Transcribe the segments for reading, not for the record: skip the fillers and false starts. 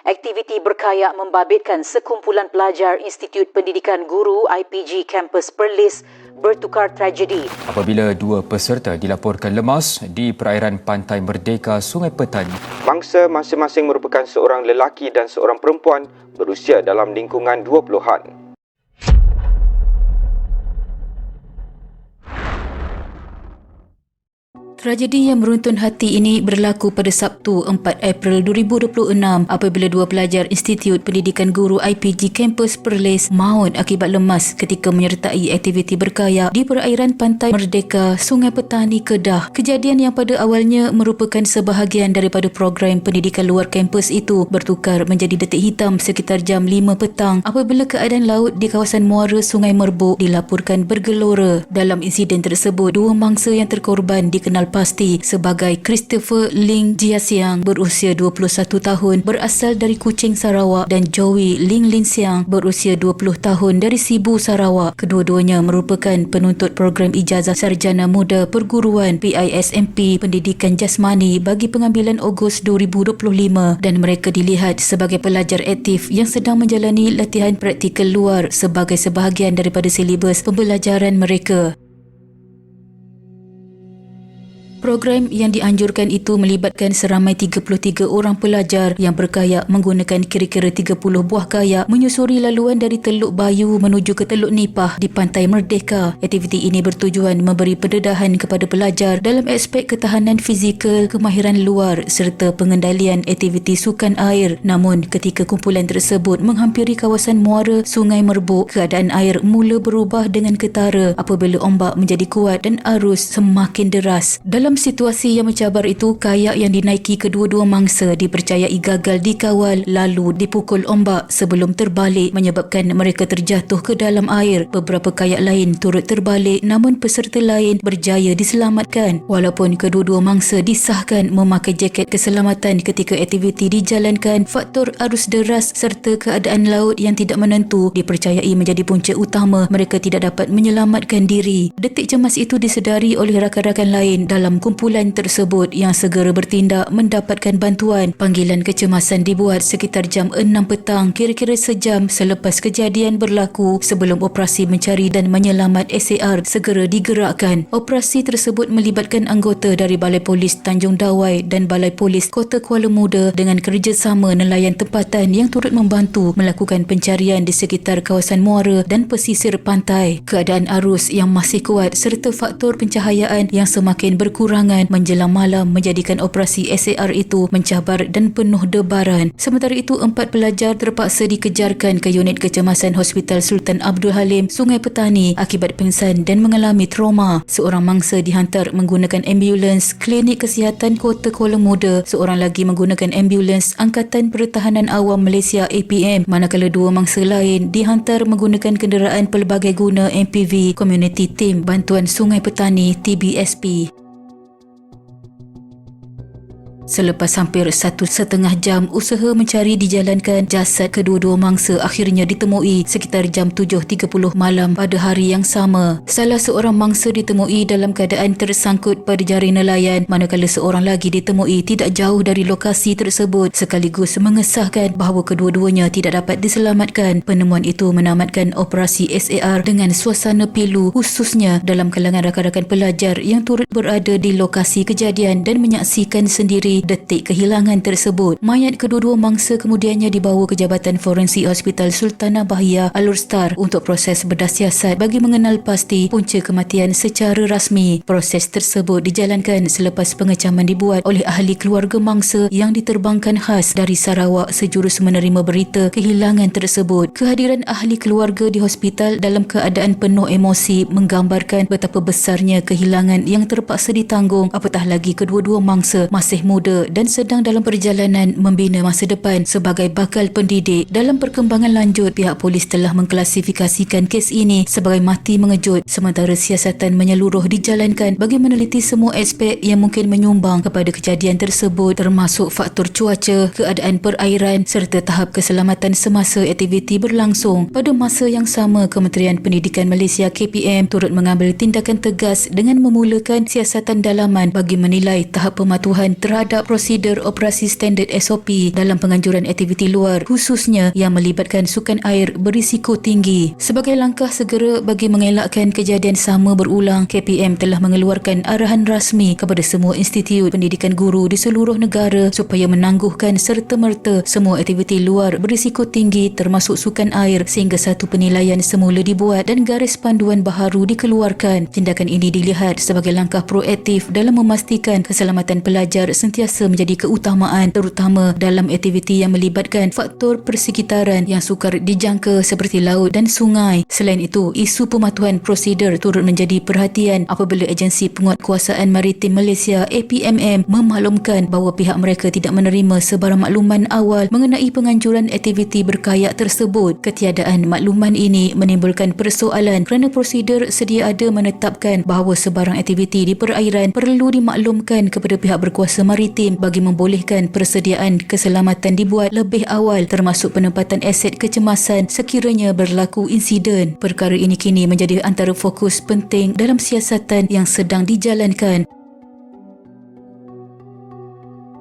Aktiviti berkayak membabitkan sekumpulan pelajar Institut Pendidikan Guru IPG Kampus Perlis bertukar tragedi apabila dua peserta dilaporkan lemas di perairan Pantai Merdeka, Sungai Petani. Mangsa masing-masing merupakan seorang lelaki dan seorang perempuan berusia dalam lingkungan 20-an. Tragedi yang meruntun hati ini berlaku pada Sabtu 4 April 2026 apabila dua pelajar Institut Pendidikan Guru IPG Kampus Perlis maut akibat lemas ketika menyertai aktiviti berkayak di perairan Pantai Merdeka, Sungai Petani, Kedah. Kejadian yang pada awalnya merupakan sebahagian daripada program pendidikan luar kampus itu bertukar menjadi detik hitam sekitar jam 5 petang apabila keadaan laut di kawasan muara Sungai Merbuk dilaporkan bergelora. Dalam insiden tersebut, dua mangsa yang terkorban dikenal pasti sebagai Christopher Ling Jia Siang berusia 21 tahun berasal dari Kuching, Sarawak dan Joey Ling Lin Siang berusia 20 tahun dari Sibu, Sarawak. Kedua-duanya merupakan penuntut program ijazah sarjana muda perguruan PISMP Pendidikan Jasmani bagi pengambilan Ogos 2025 dan mereka dilihat sebagai pelajar aktif yang sedang menjalani latihan praktikal luar sebagai sebahagian daripada silibus pembelajaran mereka. Program yang dianjurkan itu melibatkan seramai 33 orang pelajar yang berkayak menggunakan kira-kira 30 buah kayak menyusuri laluan dari Teluk Bayu menuju ke Teluk Nipah di Pantai Merdeka. Aktiviti ini bertujuan memberi pendedahan kepada pelajar dalam aspek ketahanan fizikal, kemahiran luar serta pengendalian aktiviti sukan air. Namun ketika kumpulan tersebut menghampiri kawasan muara Sungai Merbuk, keadaan air mula berubah dengan ketara apabila ombak menjadi kuat dan arus semakin deras. Dalam situasi yang mencabar itu, kayak yang dinaiki kedua-dua mangsa dipercayai gagal dikawal lalu dipukul ombak sebelum terbalik menyebabkan mereka terjatuh ke dalam air. Beberapa kayak lain turut terbalik namun peserta lain berjaya diselamatkan. Walaupun kedua-dua mangsa disahkan memakai jaket keselamatan ketika aktiviti dijalankan, faktor arus deras serta keadaan laut yang tidak menentu dipercayai menjadi punca utama mereka tidak dapat menyelamatkan diri. Detik cemas itu disedari oleh rakan-rakan lain dalam kumpulan tersebut yang segera bertindak mendapatkan bantuan. Panggilan kecemasan dibuat sekitar jam 6 petang, kira-kira sejam selepas kejadian berlaku sebelum operasi mencari dan menyelamat SAR segera digerakkan. Operasi tersebut melibatkan anggota dari Balai Polis Tanjung Dawai dan Balai Polis Kota Kuala Muda dengan kerjasama nelayan tempatan yang turut membantu melakukan pencarian di sekitar kawasan muara dan pesisir pantai. Keadaan arus yang masih kuat serta faktor pencahayaan yang semakin berkurangan menjelang malam menjadikan operasi SAR itu mencabar dan penuh debaran. Sementara itu, 4 pelajar terpaksa dikejarkan ke unit kecemasan Hospital Sultan Abdul Halim, Sungai Petani akibat pingsan dan mengalami trauma. Seorang mangsa dihantar menggunakan ambulans Klinik Kesihatan Kota Kuala Muda, seorang lagi menggunakan ambulans Angkatan Pertahanan Awam Malaysia APM, manakala dua mangsa lain dihantar menggunakan kenderaan pelbagai guna MPV Community Team Bantuan Sungai Petani TBSP. Selepas hampir 1.5 jam usaha mencari dijalankan, jasad kedua-dua mangsa akhirnya ditemui sekitar jam 7.30 malam pada hari yang sama. Salah seorang mangsa ditemui dalam keadaan tersangkut pada jaring nelayan, manakala seorang lagi ditemui tidak jauh dari lokasi tersebut, sekaligus mengesahkan bahawa kedua-duanya tidak dapat diselamatkan. Penemuan itu menamatkan operasi SAR dengan suasana pilu, khususnya dalam kalangan rakan-rakan pelajar yang turut berada di lokasi kejadian dan menyaksikan sendiri detik kehilangan tersebut. Mayat kedua-dua mangsa kemudiannya dibawa ke Jabatan Forensik Hospital Sultanah Bahia Alor Star untuk proses bedah siasat bagi mengenal pasti punca kematian secara rasmi. Proses tersebut dijalankan selepas pengecaman dibuat oleh ahli keluarga mangsa yang diterbangkan khas dari Sarawak sejurus menerima berita kehilangan tersebut. Kehadiran ahli keluarga di hospital dalam keadaan penuh emosi menggambarkan betapa besarnya kehilangan yang terpaksa ditanggung, apatah lagi kedua-dua mangsa masih muda dan sedang dalam perjalanan membina masa depan sebagai bakal pendidik. Dalam perkembangan lanjut, pihak polis telah mengklasifikasikan kes ini sebagai mati mengejut, sementara siasatan menyeluruh dijalankan bagi meneliti semua aspek yang mungkin menyumbang kepada kejadian tersebut, termasuk faktor cuaca, keadaan perairan serta tahap keselamatan semasa aktiviti berlangsung. Pada masa yang sama, Kementerian Pendidikan Malaysia KPM turut mengambil tindakan tegas dengan memulakan siasatan dalaman bagi menilai tahap pematuhan terhadap terhadap prosedur operasi standard SOP dalam penganjuran aktiviti luar, khususnya yang melibatkan sukan air berisiko tinggi. Sebagai langkah segera bagi mengelakkan kejadian sama berulang, KPM telah mengeluarkan arahan rasmi kepada semua institut pendidikan guru di seluruh negara supaya menangguhkan serta-merta semua aktiviti luar berisiko tinggi termasuk sukan air sehingga satu penilaian semula dibuat dan garis panduan baharu dikeluarkan. Tindakan ini dilihat sebagai langkah proaktif dalam memastikan keselamatan pelajar sentiasa menjadi keutamaan, terutama dalam aktiviti yang melibatkan faktor persekitaran yang sukar dijangka seperti laut dan sungai. Selain itu, isu pematuhan prosedur turut menjadi perhatian apabila Agensi Penguatkuasaan Maritim Malaysia APMM memaklumkan bahawa pihak mereka tidak menerima sebarang makluman awal mengenai penganjuran aktiviti berkayak tersebut. Ketiadaan makluman ini menimbulkan persoalan kerana prosedur sedia ada menetapkan bahawa sebarang aktiviti di perairan perlu dimaklumkan kepada pihak berkuasa maritim bagi membolehkan persediaan keselamatan dibuat lebih awal, termasuk penempatan aset kecemasan sekiranya berlaku insiden. Perkara ini kini menjadi antara fokus penting dalam siasatan yang sedang dijalankan.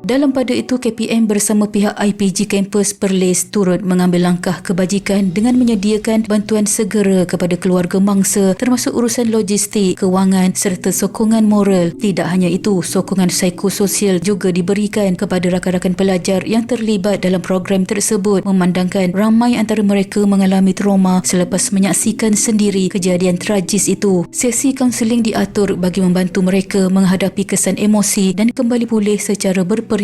Dalam pada itu, KPM bersama pihak IPG Kampus Perlis turut mengambil langkah kebajikan dengan menyediakan bantuan segera kepada keluarga mangsa termasuk urusan logistik, kewangan serta sokongan moral. Tidak hanya itu, sokongan psikososial juga diberikan kepada rakan-rakan pelajar yang terlibat dalam program tersebut, memandangkan ramai antara mereka mengalami trauma selepas menyaksikan sendiri kejadian tragis itu. Sesi kaunseling diatur bagi membantu mereka menghadapi kesan emosi dan kembali pulih secara berperingkat.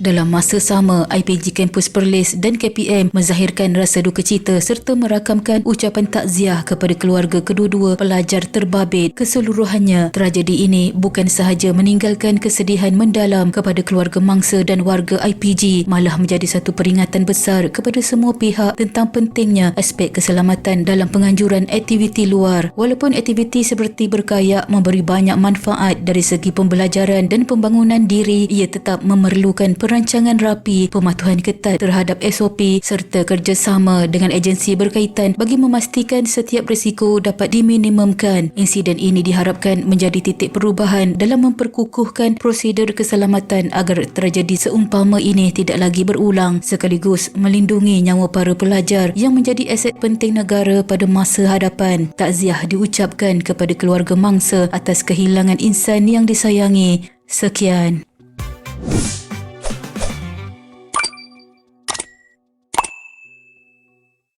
Dalam masa sama, IPG Kampus Perlis dan KPM menzahirkan rasa duka cita serta merakamkan ucapan takziah kepada keluarga kedua-dua pelajar terbabit. Keseluruhannya, tragedi ini bukan sahaja meninggalkan kesedihan mendalam kepada keluarga mangsa dan warga IPG, malah menjadi satu peringatan besar kepada semua pihak tentang pentingnya aspek keselamatan dalam penganjuran aktiviti luar. Walaupun aktiviti seperti berkayak memberi banyak manfaat dari segi pembelajaran dan pembangunan diri, ia tetap memerlukan perancangan rapi, pematuhan ketat terhadap SOP serta kerjasama dengan agensi berkaitan bagi memastikan setiap risiko dapat diminimumkan. Insiden ini diharapkan menjadi titik perubahan dalam memperkukuhkan prosedur keselamatan agar tragedi seumpama ini tidak lagi berulang, sekaligus melindungi nyawa para pelajar yang menjadi aset penting negara pada masa hadapan. Takziah diucapkan kepada keluarga mangsa atas kehilangan insan yang disayangi. Sekian.